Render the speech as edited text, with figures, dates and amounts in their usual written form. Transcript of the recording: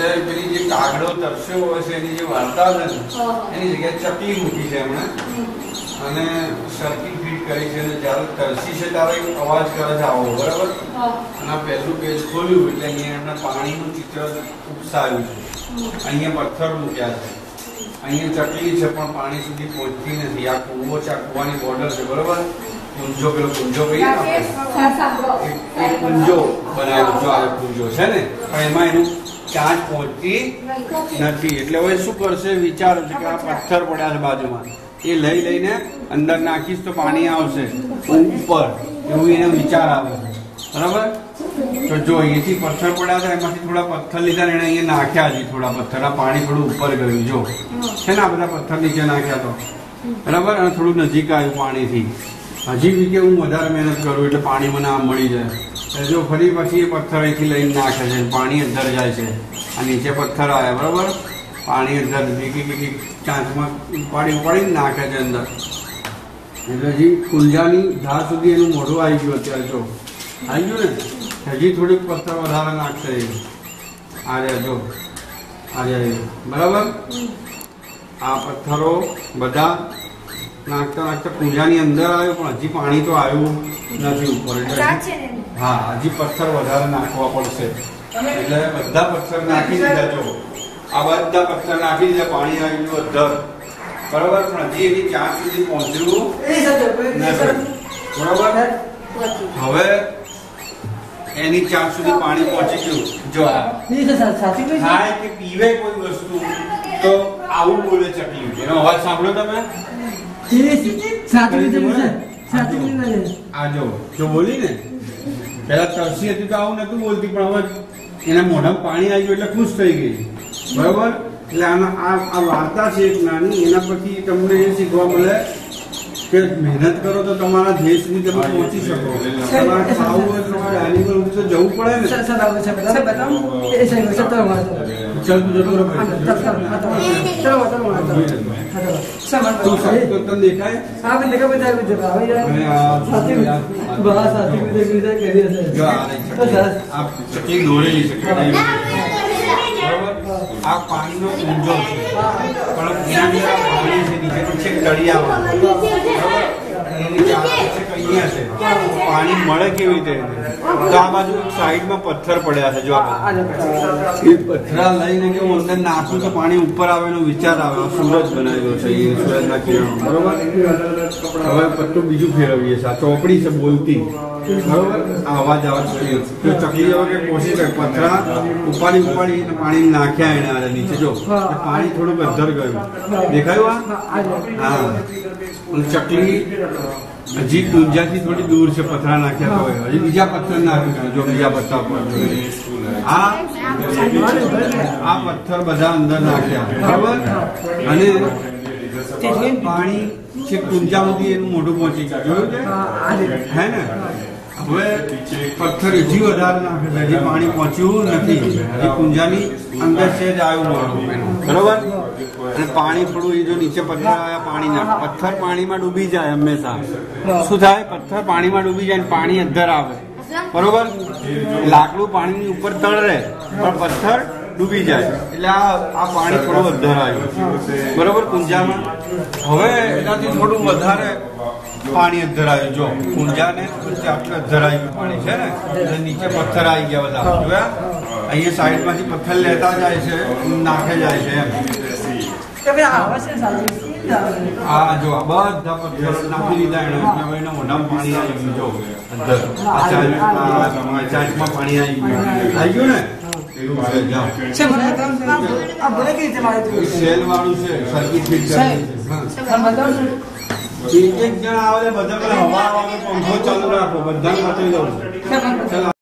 એટલે પેલી જે કાગડો તરસ્યો હોય છે એની જે વાર્તા છે એની જગ્યાએ ચકલી મૂકી છે એમણે અને સર્કિટ ફિટ કરી છે. જ્યારે તરસી છે ત્યારે અવાજ કરે છે આવો, બરાબર. અને પહેલું પેજ ખોલ્યું એટલે અહીંયા એમને પાણીનું ચિત્ર ઉપસાવ્યું છે. અહીંયા પથ્થર મૂક્યા છે, અહીંયા ચકલી છે પણ પાણી સુધી પહોંચતી નથી. આ કૂવો છે, આ કૂવાની બોર્ડર છે, બરોબર. કુંજો, પેલો કુંજો કહીએ કુંજો બનાવ્યો, જો આ કુંજો છે ને, પણ એમાં એનું ચાંચ પહોંચતી નથી. એટલે હવે શું કરશે, વિચારો છે કે આ પથ્થર પડ્યા છે બાજુમાં, એ લઈને અંદર નાખીશ તો પાણી આવશે ઉપર, એવું એને વિચાર આવે છે, બરાબર. તો જો અહીંયાથી પથ્થર પડ્યા હતા, એમાંથી થોડા પથ્થર લીધા ને એને અહીંયા નાખ્યા છે. થોડા પથ્થર, આ પાણી થોડું ઉપર ગયું, જો છે ને, આ બધા પથ્થર નીચે નાખ્યા તો, બરાબર. અને થોડું નજીક આવ્યું પાણીથી. હજી કે હું વધારે મહેનત કરું એટલે પાણી મને આમ મળી જાય. જો ફરી પછી એ પથ્થર અહીંથી લઈને નાખે છે, પાણી અંદર જાય છે. આ નીચે પથ્થર આવ્યા, બરાબર. પાણી અંદર ચાંચમાં ઉપાડીને નાખે છે અંદર. એટલે હજી કુંજાની ધાર સુધી એનું મોઢું આવી ગયું. અત્યારે જો આવી ગયું ને, હજી થોડીક પથ્થર વધારે નાખશે. આ રહ્યા જો, આ રહ્યા, બરાબર. આ પથ્થરો બધા નાખતા કુંજાની અંદર આવ્યો, પણ હજી પાણી તો આવ્યું નથી ઉપર. હા, હજી પથ્થર વધારે નાખવા પડશે. એટલે બધા પથ્થર નાખી દીધા. જો આ બધા પથ્થર નાખી દીધા, પાણી આવી ગયું અધર, બરોબર. પણ હજી એની ચાંચ સુધી પહોંચ્યું નથી, બરોબર. હવે એની ચાંચ સુધી પાણી પહોંચી ગયું. જો થાય કે પીવે કોઈ વસ્તુ તો આવું બોલે ચકલી. એનો અવાજ સાંભળો તમે? આ જો બોલી ને, પેલા તરસી હતી તો આવું નતું બોલતી, પણ હવે એના મોઢામાં પાણી આવી ગયું એટલે ખુશ થઈ ગઈ, બરોબર. એટલે આ વાર્તા છે એક નાની, એના પછી તમને એ શીખવા મળે કે મહેનત કરો તો તમારા ધ્યેય સુધી તમે પહોંચી શકો. તમારે ખાવું હોય, તમારે એનિમલ તો જવું પડે ને. ચકલી દોરેલી છે, આ પાણીનો કુંજો છે, પણ પાણી છે નીચે છે તળિયામાં, પાણી મળે કેવી રીતે? તો આ બાજુ સાઈડમાં પથ્થર પડ્યા છે. જો આ પથ્થરા લઈને કે હું અંદર નાખું તો પાણી ઉપર આવે એનો વિચાર આવે. સૂરજ બનાવ્યો છે, એ સૂરજના કિરણો, બરોબર. હવે પત્તું બીજું ફેરવીએ છે. આ ચોપડી છે બોલતી, બરોબર. આ અવાજ આવે છે. ચકલી હવે કોશિશ કરે, પથ્થરા ઉપાડી પાણી નાખ્યા એને નીચે. જો પાણી થોડુંક અધર ગયું, દેખાયું? હા, ચકલી હજી કુંજાથી થોડી દૂર છે, પથ્થરા નાખ્યા તો હજી બીજા પથ્થર નાખ્યું. જો બીજા પથ્થર પર આ પથ્થર બધા અંદર નાખ્યા, બરાબર. અને પાણી છે કુંજા સુધી એનું મોઢું પહોંચી ગયું, જોયું હે ને. હવે પથ્થર હજી વધારે નાખે છે, હજી પાણી પહોંચ્યું નથી, હજી કુંજાની અંદર છે જ આવ્યું મોઢું, બરોબર. અને પાણી થોડું એ જો નીચે પથ્થર આવ્યા, પાણી ના, પથ્થર પાણીમાં ડૂબી જાય હંમેશા. શું થાય? પથ્થર પાણીમાં ડૂબી જાય, પાણી અંદર આવે, બરોબર. લાકડું પાણીની ઉપર તળે પણ પથ્થર ડૂબી જાય. એટલે આ પાણી થોડું અધર આવ્યું, બરોબર, કુંજામાં. હવે એનાથી થોડું વધારે પાણી અધર આવ્યું. જો કુંજાને આટલું અધર આવ્યું પાણી છે ને, નીચે પથ્થર આવી ગયા બધા, જોયા? અહીંયા સાઈડમાંથી પથ્થર લેતા જાય છે, નાખે જાય છે એમ. હા, જો આ બધા પથ્થર નાખી દીધા એને, એટલે એના મોઢામાં પાણી આવી ગયું. જો અંદર ચાંચમાં પાણી આવી ગયું, ને. સેલ વાળું છે, સર્કિટ ફિટ એક જણ આવે બધા હવા પંખો ચાલુ રાખો, બધા